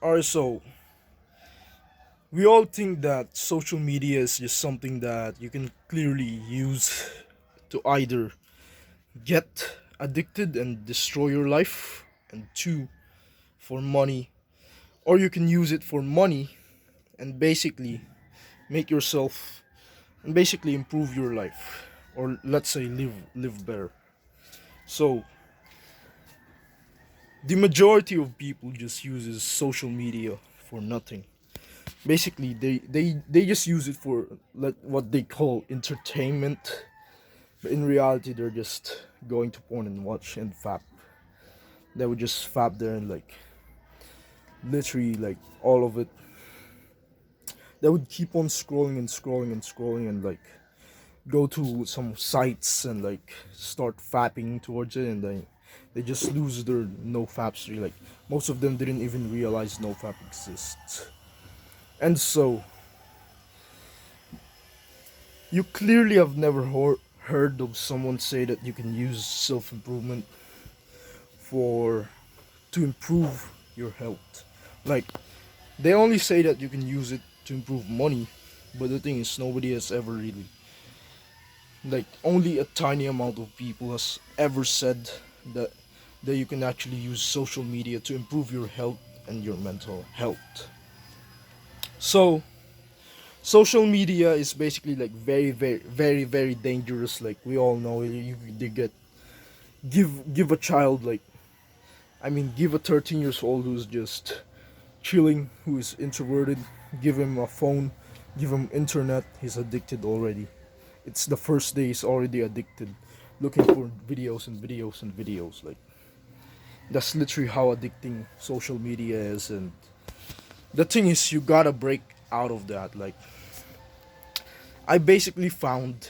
Alright, so we all think that social media is just something that you can clearly use to either get addicted and destroy your life, and two, for money, or you can use it for money and basically make yourself and basically improve your life, or let's say live better. So the majority of people just uses social media for nothing. Basically they just use it for what they call entertainment, but in reality they're just going to porn and watch and fap. They would just fap there and literally all of it. They would keep on scrolling and scrolling and scrolling and go to some sites and start fapping towards it, and then they just lose their no fap streak. Like most of them didn't even realize no fap exists. And so you clearly have never heard of someone say that you can use self improvement for to improve your health. Like they only say that you can use it to improve money, but the thing is nobody has ever really, only a tiny amount of people has ever said that you can actually use social media to improve your health and your mental health. So social media is basically very very dangerous. Like we all know, they get give a child give a 13 years old who's just chilling, who is introverted, give him a phone, give him internet, he's addicted already. It's the first day he's already addicted, looking for videos and videos and videos. Like that's literally how addicting social media is. And the thing is, you gotta break out of that. Like I basically found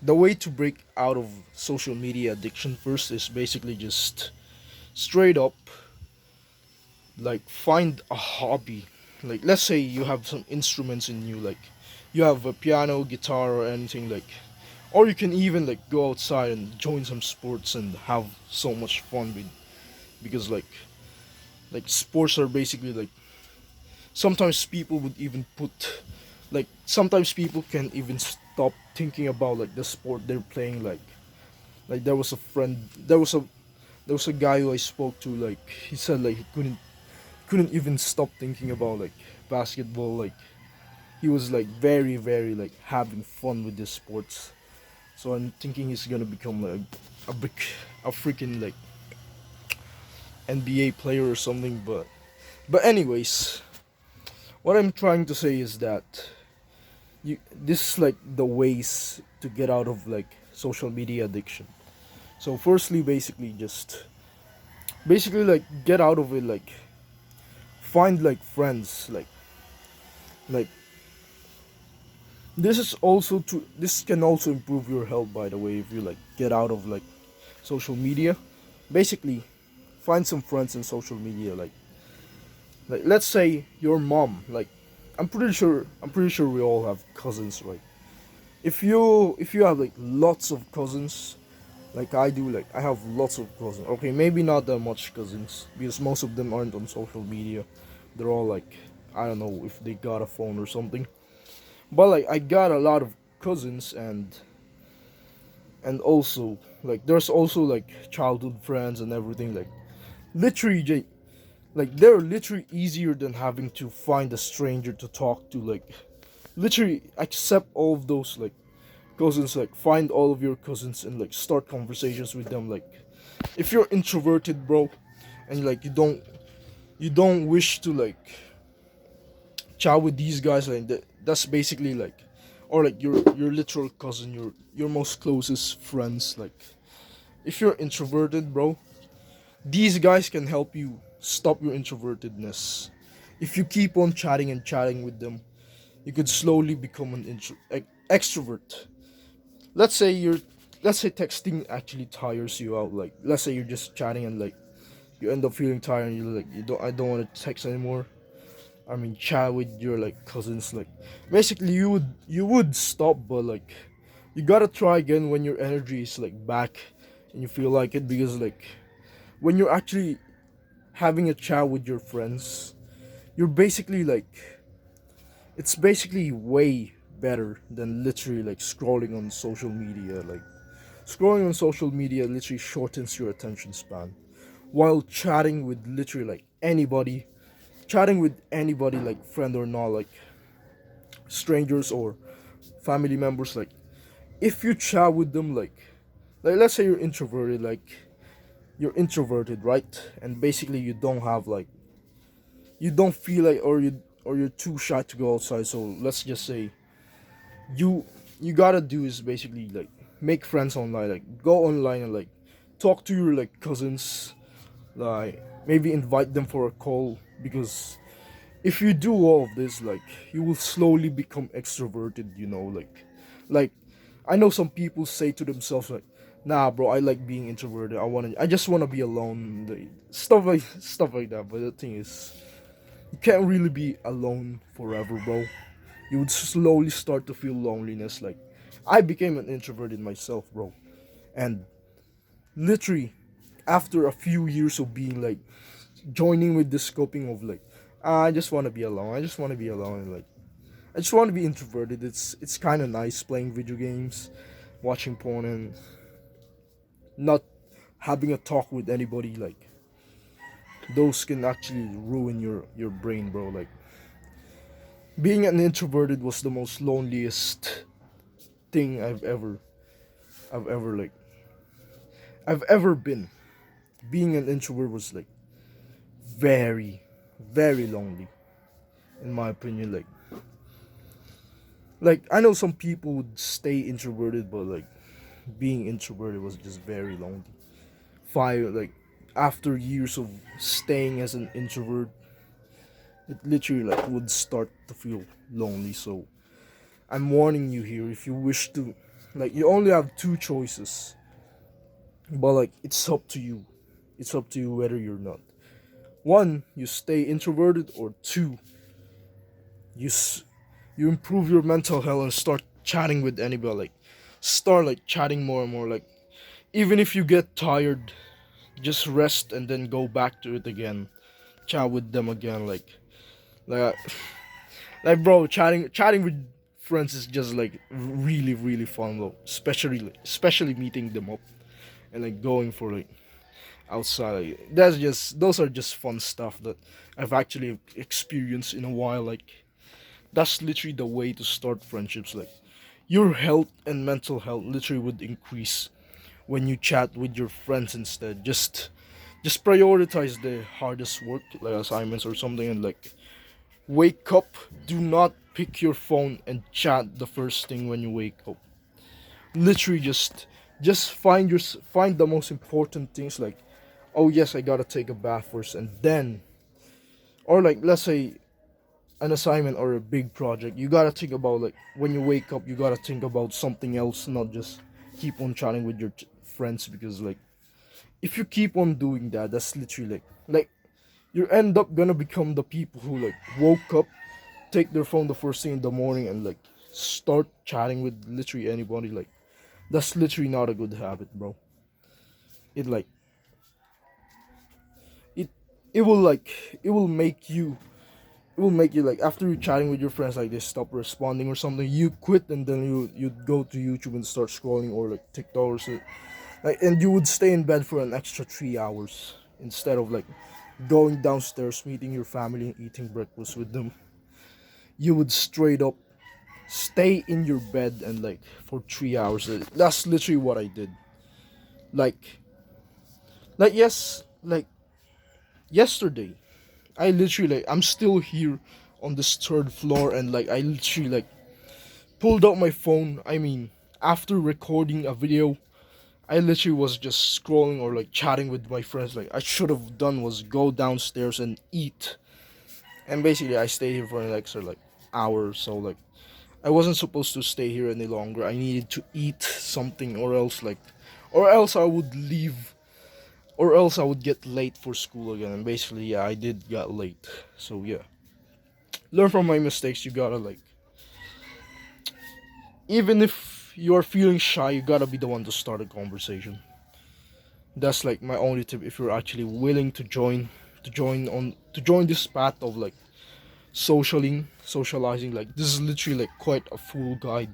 the way to break out of social media addiction first is basically just straight up find a hobby. Like let's say you have some instruments in you, like you have a piano, guitar, or anything, or you can even go outside and join some sports and have so much fun with, because sports are basically sometimes people would even put sometimes people can even stop thinking about the sport they're playing. There was a friend, there was a guy who I spoke to, he said he couldn't even stop thinking about basketball. He was very having fun with this sports. So I'm thinking he's gonna become a big a freaking NBA player or something. But anyways, what I'm trying to say is that this is the ways to get out of social media addiction. So firstly, basically get out of it. Find friends. Like this can also improve your health, by the way, if you get out of social media. Basically find some friends in social media. Like let's say your mom. I'm pretty sure we all have cousins, right? If you have lots of cousins, like I do, I have lots of cousins. Okay, maybe not that much cousins because most of them aren't on social media. They're all I don't know if they got a phone or something. But I got a lot of cousins, and also there's also childhood friends and everything. Literally they're literally easier than having to find a stranger to talk to. Literally accept all of those cousins. Find all of your cousins and start conversations with them. If you're introverted, bro, and you don't wish to chat with these guys, that's basically or your literal cousin, your most closest friends. If you're introverted, bro, these guys can help you stop your introvertedness. If you keep on chatting and chatting with them, you could slowly become an extrovert. Let's say texting actually tires you out. Let's say you're just chatting and you end up feeling tired and you're I don't want to text anymore. I mean, chat with your cousins. Basically you would stop, but you gotta try again when your energy is back and you feel like it, because when you're actually having a chat with your friends, you're basically like, it's basically way better than literally like scrolling on social media. Like scrolling on social media literally shortens your attention span, while chatting with anybody, like friend or not, like strangers or family members, like if you chat with them, like let's say you're introverted, right? And basically you don't feel like, or you're too shy to go outside. So let's just say you you gotta do is basically like make friends online, like go online and like talk to your like cousins, like maybe invite them for a call, because if you do all of this, like you will slowly become extroverted, like I know some people say to themselves like, nah bro, I like being introverted, I just want to be alone, stuff like that. But the thing is, you can't really be alone forever, bro. You would slowly start to feel loneliness. Like I became an introverted myself, bro, and literally after a few years of being like joining with the scoping of like, I just want to be alone, and like I just want to be introverted. It's kind of nice playing video games, watching porn, and not having a talk with anybody. Like those can actually ruin your brain, bro. Like being an introverted was the most loneliest thing I've ever like I've ever been. Being an introvert was like very, very lonely, in my opinion. Like I know some people would stay introverted, but like being introverted was just very lonely. Like after years of staying as an introvert, it literally like would start to feel lonely. So I'm warning you here, if you wish to, like, you only have two choices, but like it's up to you. It's up to you whether you're not. One, you stay introverted, or two, you s- you improve your mental health and start chatting with anybody. Like start like chatting more and more. Like even if you get tired, just rest and then go back to it again. Chat with them again. Like like bro, chatting with friends is just like really really fun though. Especially meeting them up and like going for like outside. Like, those are just fun stuff that I've actually experienced in a while. Like that's literally the way to start friendships. Like your health and mental health literally would increase when you chat with your friends instead. Just prioritize the hardest work, like assignments or something, and like wake up. Do not pick your phone and chat the first thing when you wake up. Literally just find the most important things, like, oh yes, I gotta take a bath first, and then, or like let's say an assignment or a big project, you gotta think about, like, when you wake up, you gotta think about something else, not just keep on chatting with your friends. Because like if you keep on doing that, that's literally like you end up gonna become the people who like woke up, take their phone the first thing in the morning, and like start chatting with literally anybody. Like that's literally not a good habit, bro. It like it it will like it will make you, like, after you're chatting with your friends, like they stop responding or something, you quit, and then you'd go to YouTube and start scrolling, or like TikTok or so, like, and you would stay in bed for an extra 3 hours instead of like going downstairs, meeting your family, and eating breakfast with them. You would straight up stay in your bed and like for 3 hours. That's literally what I did. Like yes, like yesterday, I literally, like, I'm still here on this third floor, and like I literally like pulled out my phone. I mean, after recording a video, I literally was just scrolling or like chatting with my friends. Like I should have done was go downstairs and eat. And basically I stayed here for an extra like hour or so. Like I wasn't supposed to stay here any longer. I needed to eat something, or else I would leave, or else I would get late for school again. And basically, yeah, I did get late. So yeah, learn from my mistakes. You gotta, like, even if you're feeling shy, you gotta be the one to start a conversation. That's like my only tip if you're actually willing to to join this path of like socializing. Like this is literally like quite a full guide.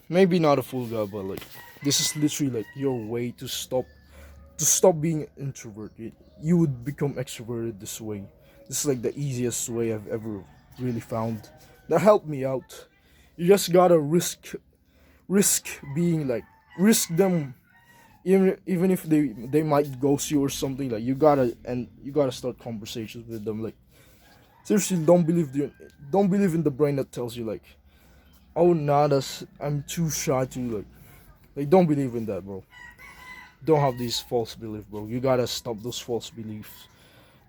Maybe not a full guide, but like this is literally like your way to stop being introverted. You would become extroverted this way. This is like the easiest way I've ever really found. That helped me out. You just gotta risk being like risk them, even if they might ghost you or something. Like you gotta start conversations with them. Like seriously, don't believe in the brain that tells you like, oh nada, I'm too shy to like don't believe in that, bro. Don't have these false beliefs, bro. You gotta stop those false beliefs.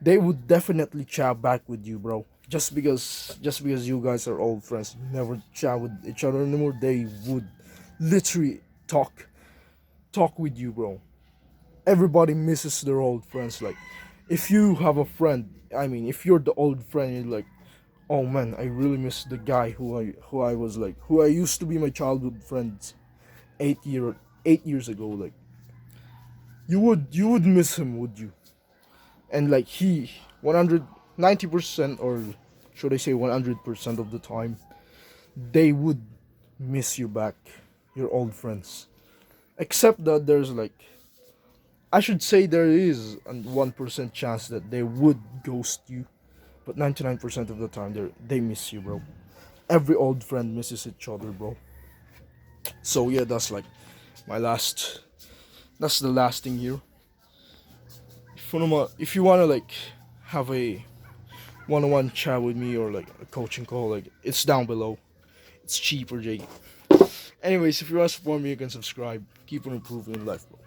They would definitely chat back with you, bro. Just because you guys are old friends, never chat with each other anymore. They would literally talk with you, bro. Everybody misses their old friends. Like, if you have a friend, I mean, if you're the old friend, you're like, oh man, I really miss the guy who I used to be my childhood friends 8 years ago. Like, you would miss him, would you? And like he 190%, or should I say 100% of the time, they would miss you back, your old friends. Except that there's like, I should say there is a 1% chance that they would ghost you, but 99% of the time they miss you, bro. Every old friend misses each other, bro. So yeah, that's like my last. That's the last thing here. If you wanna like have a one-on-one chat with me or like a coaching call, like it's down below. It's cheaper, Jake. Anyways, if you want to support me, you can subscribe. Keep on improving in life, bro.